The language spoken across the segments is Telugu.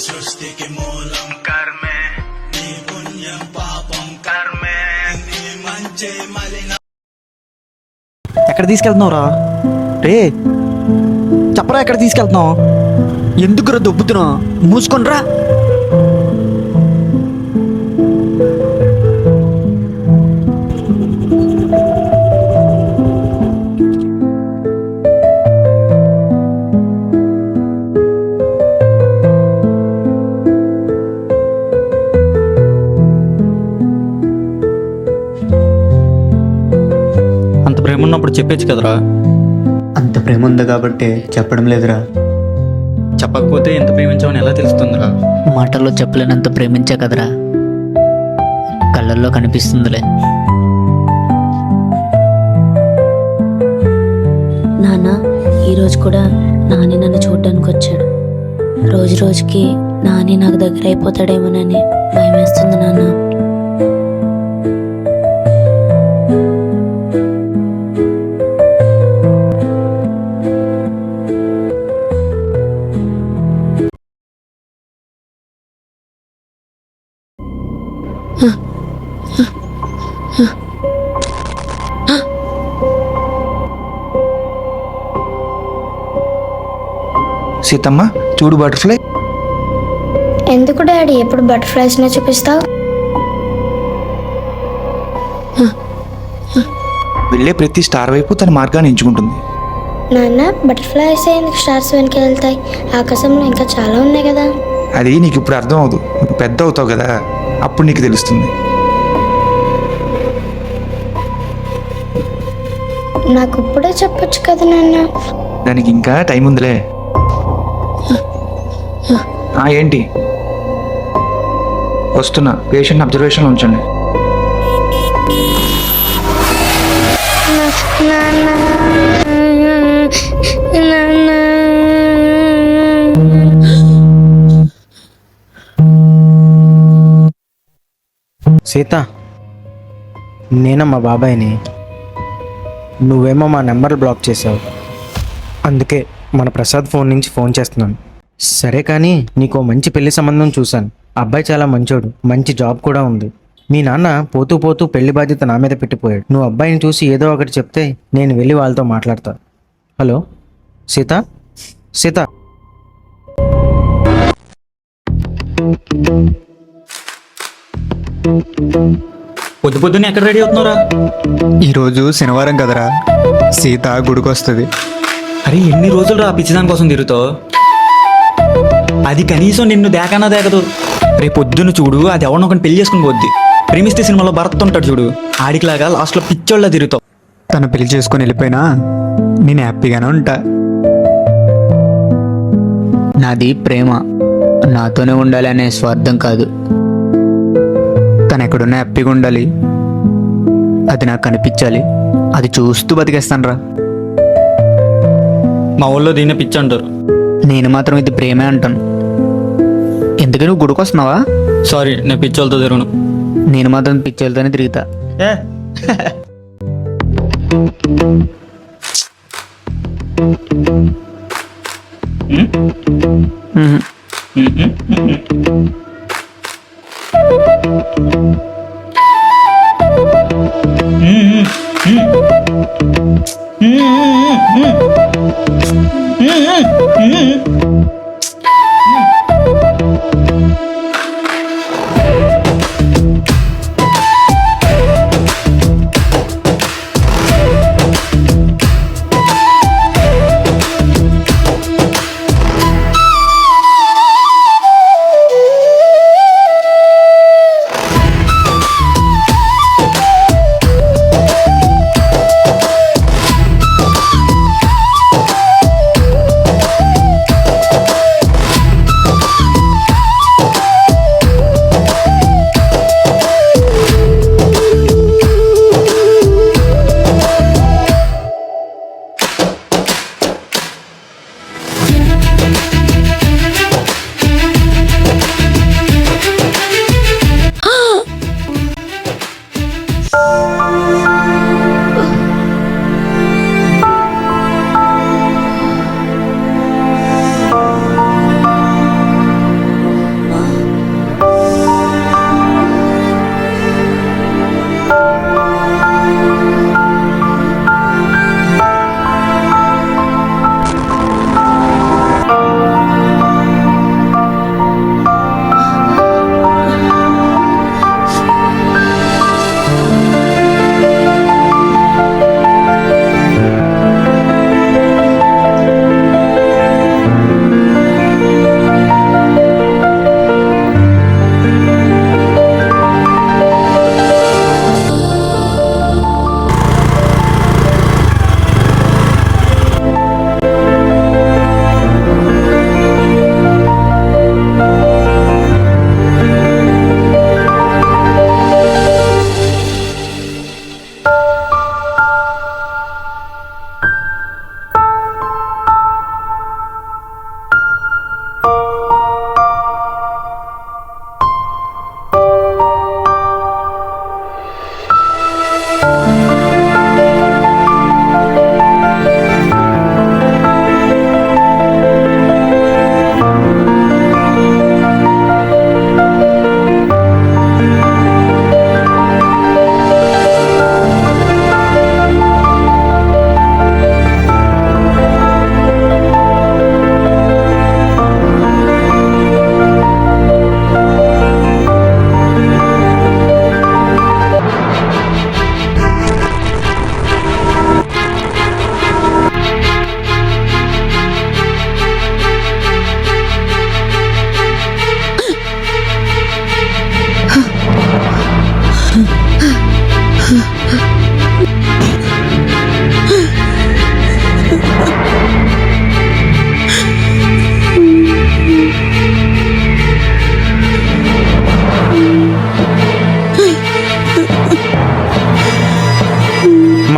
సృష్టికి మూలం కర్మే, నీ పుణ్యం పాపం కర్మే, నీ మంచి మలిన. ఎక్కడ తీసుకెళ్తున్నావురా రే? చెప్పరా ఎక్కడ తీసుకెళ్తున్నావు? ఎందుకురా దొబ్బుతున్నావు? మూసుకొనిరా. అంత ప్రేమ ఉన్నప్పుడు చెప్పేచ్చు కదరా. అంత ప్రేమ ఉంది కాబట్టి చెప్పడం లేదురా. చెప్పకపోతే ఎంత ప్రేమించావని ఎలా తెలుస్తుందిరా? మాటల్లో చెప్పలేనంత ప్రేమించా కదరా, కళ్ళల్లో కనిపిస్తుందిలే. నాన్న ఈరోజు కూడా నాని నన్ను చూడడానికి వచ్చాడు. రోజు రోజుకి నాని నాకు దగ్గర అయిపోతాడేమోనని భయం వేస్తుంది నాన్న. సీతమ్మ చూడు బటర్ఫ్లై. ఎందుకు డాడీ ఎప్పుడు బటర్ఫ్లైస్నే చూపిస్తావు? వెళ్ళే ప్రతి స్టార్ వైపు తన మార్గాన్ని ఎంచుకుంటుంది. నాన్న బటర్ఫ్లైస్ ఎందుకు స్టార్స్ వెనక వెళ్తాయి? ఆకాశంలో ఇంకా చాలా ఉన్నాయి కదా. అది నీకు ఇప్పుడు అర్థం అవదు, నువ్వు పెద్ద అవుతావు కదా, అప్పుడు నీకు తెలుస్తుంది. నాకు ఇప్పుడే చెప్పొచ్చు కదా నాన్న. దానికి ఇంకా టైం ఉందిలే. ఏంటి వస్తున్నా, పేషెంట్ అబ్జర్వేషన్లో ఉంచండి. సీత, నేనమ్మా బాబాయ్ని. నువ్వేమో మా నెంబర్లు బ్లాక్ చేసావు, అందుకే మన ప్రసాద్ ఫోన్ నుంచి ఫోన్ చేస్తున్నాను. సరే కానీ నీకు మంచి పెళ్లి సంబంధం చూశాను. అబ్బాయి చాలా మంచోడు, మంచి జాబ్ కూడా ఉంది. మీ నాన్న పోతూ పోతూ పెళ్లి బాధ్యత నా మీద పెట్టిపోయాడు. నువ్వు అబ్బాయిని చూసి ఏదో ఒకటి చెప్తే నేను వెళ్ళి వాళ్ళతో మాట్లాడతా. హలో సీత, సీత. పొద్దు పొద్దున్న ఎక్కడ రెడీ అవుతున్నారా? ఈరోజు శనివారం కదరా, సీత గుడికి వస్తుంది. అరే ఎన్ని రోజులు రా పిచ్చిదాని కోసం తిరుగుతావు? అది కనీసం నిన్ను దేకనా దేకదు. రేపు పొద్దున్న చూడు, అది ఎవరినొకరిని పెళ్లి చేసుకుని పోద్ది. ప్రేమిస్తే సినిమాలో భరత్ ఉంటాడు చూడు, ఆడికిలాగా లాస్ట్లో పిచ్చోళ్ళ తిరుగుతావు. తను పెళ్లి చేసుకుని వెళ్ళిపోయినా నేను హ్యాపీగానే ఉంటా. నాది ప్రేమ, నాతోనే ఉండాలి అనే స్వార్థం కాదు. తను ఎక్కడున్నా హ్యాపీగా ఉండాలి, అది నాకు కనిపించాలి. అది చూస్తూ బతికేస్తాను రా. మా ఊళ్ళో దీన్నే పిచ్చి అంటారు. నేను మాత్రం ఇది ప్రేమే అంటాను. ఎందుకు నువ్వు గుడికి వస్తున్నావా? సారీ, నేను పిచ్చోళ్ళతో తిరుగును. నేను మాత్రం పిచ్చోళ్ళతోనే తిరుగుతా.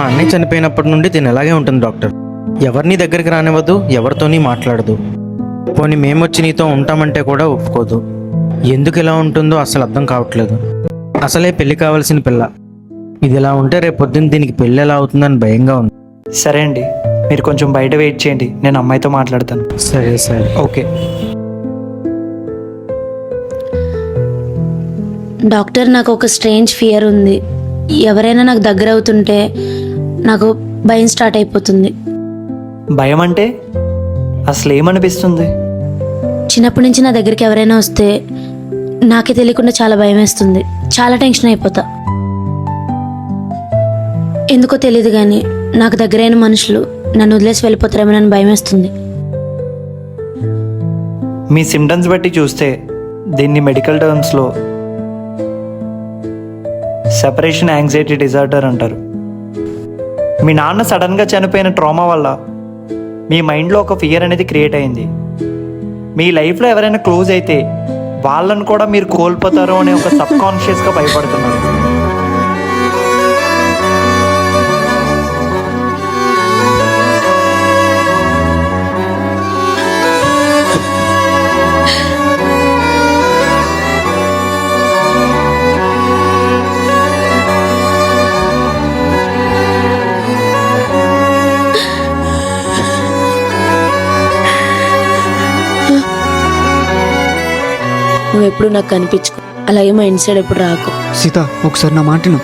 మా అన్నయ్య చనిపోయినప్పటి నుండి తిని ఎలాగే ఉంటుంది డాక్టర్. ఎవరిని దగ్గరికి రానివ్వదు, ఎవరితోని మాట్లాడదు. పోనీ మేమొచ్చి నీతో ఉంటామంటే కూడా ఒప్పుకోదు. ఎందుకు ఇలా ఉంటుందో అసలు అర్థం కావట్లేదు. అసలే పెళ్లి కావాల్సిన పిల్ల. ఇది ఇలా ఉంటే రేపు పొద్దున్న దీనికి పెళ్ళి ఎలా అవుతుందని భయంగా ఉంది. సరే అండి, మీరు కొంచెం బయట వెయిట్ చేయండి, నేను అమ్మాయితో మాట్లాడతాను. సరే సరే. ఓకే. డాక్టర్, నాకు ఒక స్ట్రేంజ్ ఫియర్ ఉంది. ఎవరైనా నాకు దగ్గర అవుతుంటే నాకు భయం స్టార్ట్ అయిపోతుంది. భయం అంటే అసలు ఏమనిపిస్తుంది? చిన్నప్పటి నుంచి నా దగ్గరికి ఎవరైనా వస్తే నాకే తెలియకుండా చాలా భయం వేస్తుంది. చాలా టెన్షన్ అయిపోతా. ఎందుకో తెలియదు కానీ నాకు దగ్గరైన మనుషులు నన్ను వదిలేసి వెళ్ళిపోతారేమోనని భయం వేస్తుంది. మీ సిమ్టమ్స్ బట్టి చూస్తే దీన్ని మెడికల్ టర్మ్స్లో సెపరేషన్ యాంగ్జైటీ డిజార్డర్ అంటారు. మీ నాన్న సడన్గా చనిపోయిన ట్రామా వల్ల మీ మైండ్లో ఒక ఫియర్ అనేది క్రియేట్ అయింది. మీ లైఫ్లో ఎవరైనా క్లోజ్ అయితే వాళ్ళను కూడా మీరు కోల్పోతారు అనే ఒక సబ్ కాన్షియస్గా భయపడుతున్నారు. నువ్వు ఎప్పుడు నాకు కనిపించుకో, అలాగే మా ఇంటి సైడ్ ఎప్పుడు రాకు. సీత, ఒకసారి నా మాటను.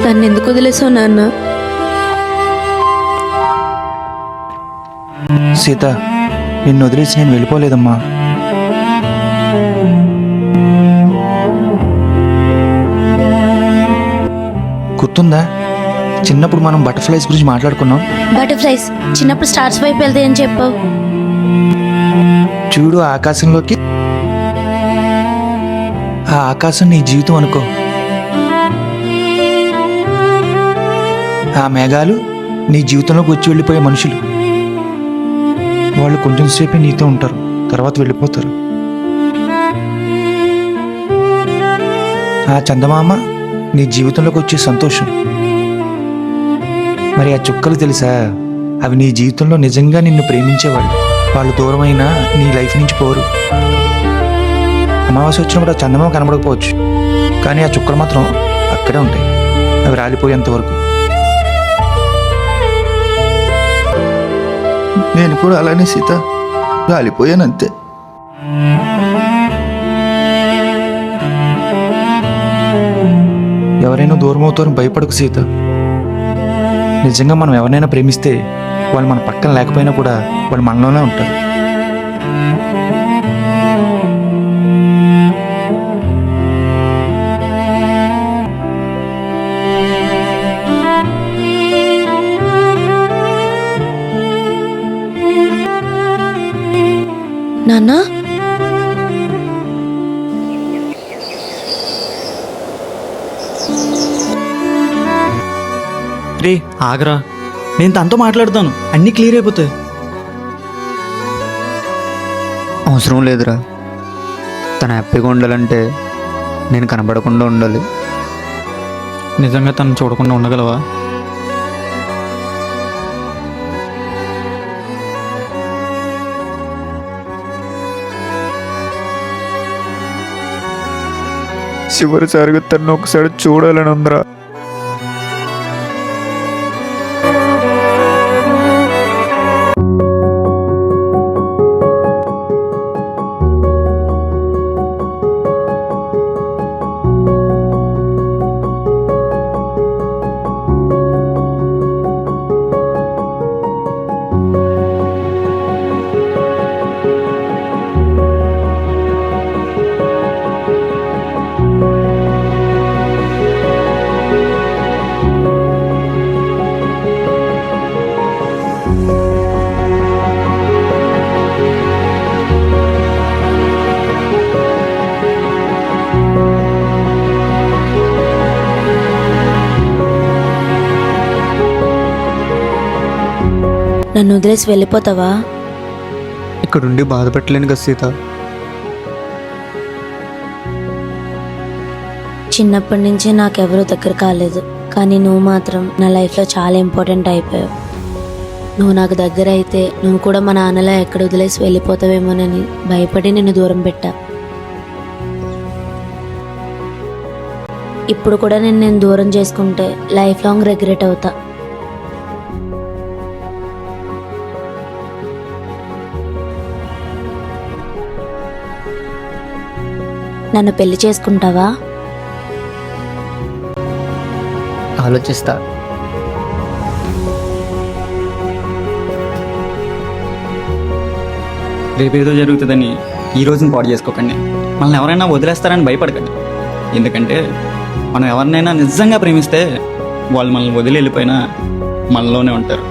నన్ను ఎందుకు వదిలేసావు నాన్న? సీత, నిన్ను వదిలేసి నేను వెళ్ళిపోలేదమ్మా. గుర్తుందా, చిన్నప్పుడు మనం బటర్ఫ్లైస్ గురించి మాట్లాడుకున్నాం. బటర్ఫ్లైస్ చిన్నప్పుడు స్టార్స్ వైపు వెళ్తే అని చెప్పావు. చూడు ఆకాశంలోకి. ఆ ఆకాశం నీ జీవితం అనుకో. ఆ మేఘాలు నీ జీవితంలోకి వచ్చి వెళ్ళిపోయే మనుషులు. వాళ్ళు కొంచెం సేపే నీతో ఉంటారు, తర్వాత వెళ్ళిపోతారు. ఆ చందమామ నీ జీవితంలోకి వచ్చే సంతోషం. మరి ఆ చుక్కలు తెలుసా, అవి నీ జీవితంలో నిజంగా నిన్ను ప్రేమించేవాళ్ళు. వాళ్ళు దూరమైనా నీ లైఫ్ నుంచి పోరు. అమావాస్య వచ్చినప్పుడు ఆ చందమామ కనబడకపోవచ్చు, కానీ ఆ చుక్కలు మాత్రం అక్కడే ఉంటాయి, అవి రాలిపోయేంత వరకు. నేను కూడా అలానే సీత, రాలిపోయానంతే. ఎవరైనా దూరం అవుతారని భయపడకు సీత. నిజంగా మనం ఎవరినైనా ప్రేమిస్తే వాళ్ళు మన పక్కన లేకపోయినా కూడా వాళ్ళు మనలోనే ఉంటారు. నాన్న, రే ఆగరా, నేను తనతో మాట్లాడతాను, అన్నీ క్లియర్ అయిపోతాయి. అవసరం లేదురా. తను హ్యాపీగా ఉండాలంటే నేను కనబడకుండా ఉండాలి. నిజంగా తను చూడకుండా ఉండగలవా? చివరిసారిగా తను ఒకసారి చూడాలని ఉందిరా. నన్ను వదిలేసి వెళ్ళిపోతావా? ఇక్కడుండి బాధ పెట్టలేను కదా సీత. చిన్నప్పటి నుంచి నాకెవరూ దగ్గర కాలేదు, కానీ నువ్వు మాత్రం నా లైఫ్లో చాలా ఇంపార్టెంట్ అయిపోయావు. నువ్వు నాకు దగ్గర అయితే నువ్వు కూడా మా నాన్నలా ఎక్కడ వదిలేసి వెళ్ళిపోతావేమోనని భయపడి నిన్ను దూరం పెట్టా. ఇప్పుడు కూడా నేను దూరం చేసుకుంటే లైఫ్ లాంగ్ రిగ్రెట్ అవుతా. నన్ను పెళ్లి చేసుకుంటావా? ఆలోచిస్తా. రేపేదో జరుగుతుందని ఈ రోజుని పాడు చేసుకోకండి. మనల్ని ఎవరైనా వదిలేస్తారని భయపడకండి. ఎందుకంటే మనం ఎవరినైనా నిజంగా ప్రేమిస్తే వాళ్ళు మనల్ని వదిలి వెళ్ళిపోయినా మనలోనే ఉంటారు.